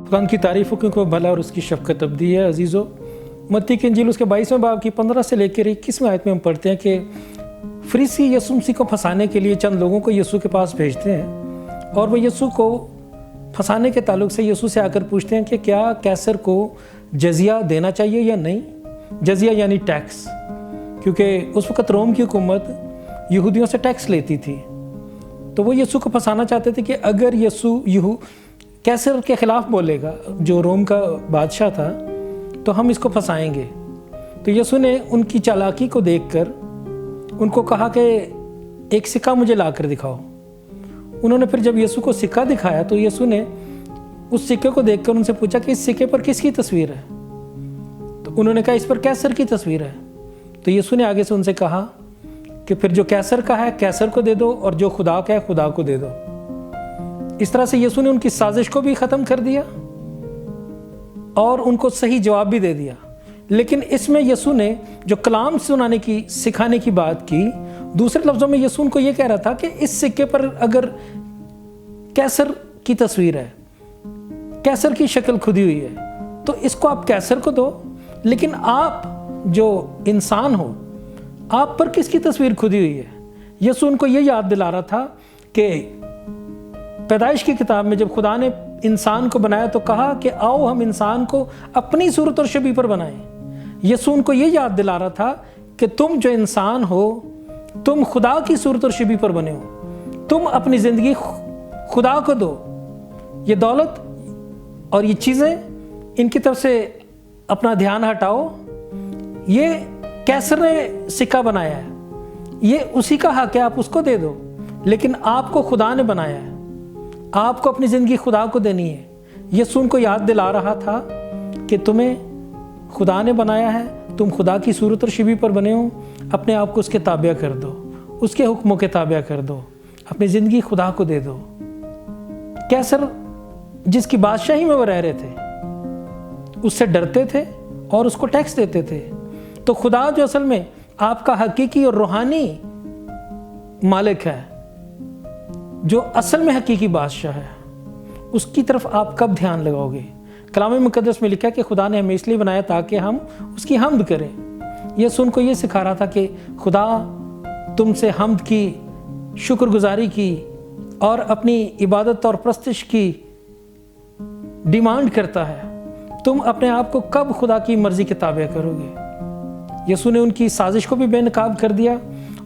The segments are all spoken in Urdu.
خدا کی تعریف ہو کیونکہ وہ بھلا اور اس کی شفقت ابدی ہے۔ عزیزو، متی کی انجیل اس کے 22ویں باب کی 15 سے لے کر 21ویں آیت میں ہم پڑھتے ہیں کہ فریسی یسوع مسیح کو پھنسانے کے لیے چند لوگوں کو یسوع کے پاس بھیجتے ہیں، اور وہ یسوع کو پھنسانے کے تعلق سے یسوع سے آ کر پوچھتے ہیں کہ کیا کیسر کو جزیہ دینا چاہیے یا نہیں۔ جزیہ یعنی ٹیکس، کیونکہ اس وقت روم کی حکومت یہودیوں سے ٹیکس لیتی تھی، تو وہ یسوع کو پھنسانا چاہتے تھے کہ اگر یسوع کیسر کے خلاف بولے گا، جو روم کا بادشاہ تھا، تو ہم اس کو پھنسائیں گے۔ تو یسوع نے ان کی چالاکی کو دیکھ کر ان کو کہا کہ ایک سکہ مجھے لا کر دکھاؤ۔ انہوں نے پھر جب یسوع کو سکہ دکھایا تو یسوع نے اس سکے کو دیکھ کر ان سے پوچھا کہ اس سکے پر کس کی تصویر ہے؟ تو انہوں نے کہا اس پر کیسر کی تصویر ہے۔ تو یسوع نے آگے سے ان سے کہا کہ پھر جو کیسر کا ہے کیسر کو دے دو، اور جو خدا کا ہے خدا کو دے دو۔ اس طرح سے یسوع نے ان کی سازش کو بھی ختم کر دیا اور ان کو صحیح جواب بھی دے دیا۔ لیکن اس میں یسوع نے جو کلام سنانے کی، سکھانے کی بات کی، دوسرے لفظوں میں یسوع ان کو یہ کہہ رہا تھا کہ اس سکے پر اگر کیسر کی تصویر ہے، کیسر کی شکل کھدی ہوئی ہے، تو اس کو آپ کیسر کو دو، لیکن آپ جو انسان ہو، آپ پر کس کی تصویر کھدی ہوئی ہے؟ یسوع ان کو یہ یاد دلا رہا تھا کہ پیدائش کی کتاب میں جب خدا نے انسان کو بنایا تو کہا کہ آؤ ہم انسان کو اپنی صورت اور شبیہ پر بنائیں۔ یسوع ان کو یہ یاد دلا رہا تھا کہ تم جو انسان ہو، تم خدا کی صورت اور شبیہ پر بنے ہو، تم اپنی زندگی خدا کو دو۔ یہ دولت اور یہ چیزیں، ان کی طرف سے اپنا دھیان ہٹاؤ۔ یہ کیسر نے سکہ بنایا ہے، یہ اسی کا حق ہے، آپ اس کو دے دو، لیکن آپ کو خدا نے بنایا ہے، آپ کو اپنی زندگی خدا کو دینی ہے۔ یسوع ان کو یاد دلا رہا تھا کہ تمہیں خدا نے بنایا ہے، تم خدا کی صورت اور شبیہ پر بنے ہو، اپنے آپ کو اس کے تابع کر دو، اس کے حکموں کے تابع کر دو، اپنی زندگی خدا کو دے دو۔ کیسر جس کی بادشاہی میں وہ رہ رہے تھے، اس سے ڈرتے تھے اور اس کو ٹیکس دیتے تھے۔ تو خدا جو اصل میں آپ کا حقیقی اور روحانی مالک ہے، جو اصل میں حقیقی بادشاہ ہے، اس کی طرف آپ کب دھیان لگاؤ گے؟ کلام مقدس میں لکھا ہے کہ خدا نے ہمیں اس لیے بنایا تاکہ ہم اس کی حمد کریں۔ یسوع ان کو یہ سکھا رہا تھا کہ خدا تم سے حمد کی، شکر گزاری کی اور اپنی عبادت اور پرستش کی ڈیمانڈ کرتا ہے۔ تم اپنے آپ کو کب خدا کی مرضی کے تابع کرو گے؟ یسوع نے ان کی سازش کو بھی بے نقاب کر دیا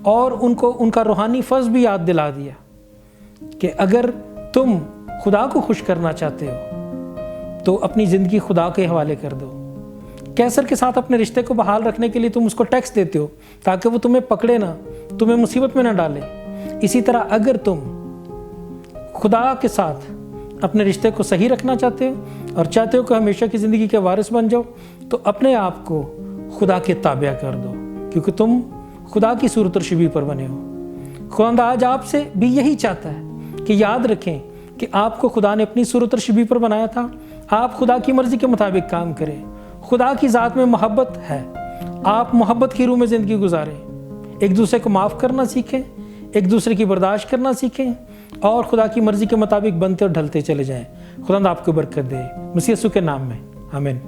اور ان کو ان کا روحانی فرض بھی یاد دلا دیا کہ اگر تم خدا کو خوش کرنا چاہتے ہو تو اپنی زندگی خدا کے حوالے کر دو۔ کیسر کے ساتھ اپنے رشتے کو بحال رکھنے کے لیے تم اس کو ٹیکس دیتے ہو تاکہ وہ تمہیں پکڑے نہ، تمہیں مصیبت میں نہ ڈالے۔ اسی طرح اگر تم خدا کے ساتھ اپنے رشتے کو صحیح رکھنا چاہتے ہو اور چاہتے ہو کہ ہمیشہ کی زندگی کے وارث بن جاؤ، تو اپنے آپ کو خدا کے تابع کر دو، کیونکہ تم خدا کی صورت اور شبیہ پر بنے ہو۔ خدا آج آپ سے بھی یہی چاہتا ہے کہ یاد رکھیں کہ آپ کو خدا نے اپنی صورت اور شبیہ پر بنایا تھا، آپ خدا کی مرضی کے مطابق کام کریں۔ خدا کی ذات میں محبت ہے، آپ محبت کی روح میں زندگی گزاریں، ایک دوسرے کو معاف کرنا سیکھیں، ایک دوسرے کی برداشت کرنا سیکھیں اور خدا کی مرضی کے مطابق بنتے اور ڈھلتے چلے جائیں۔ خدا آپ کو برکت دے، مسیح یسوع کے نام میں، آمین۔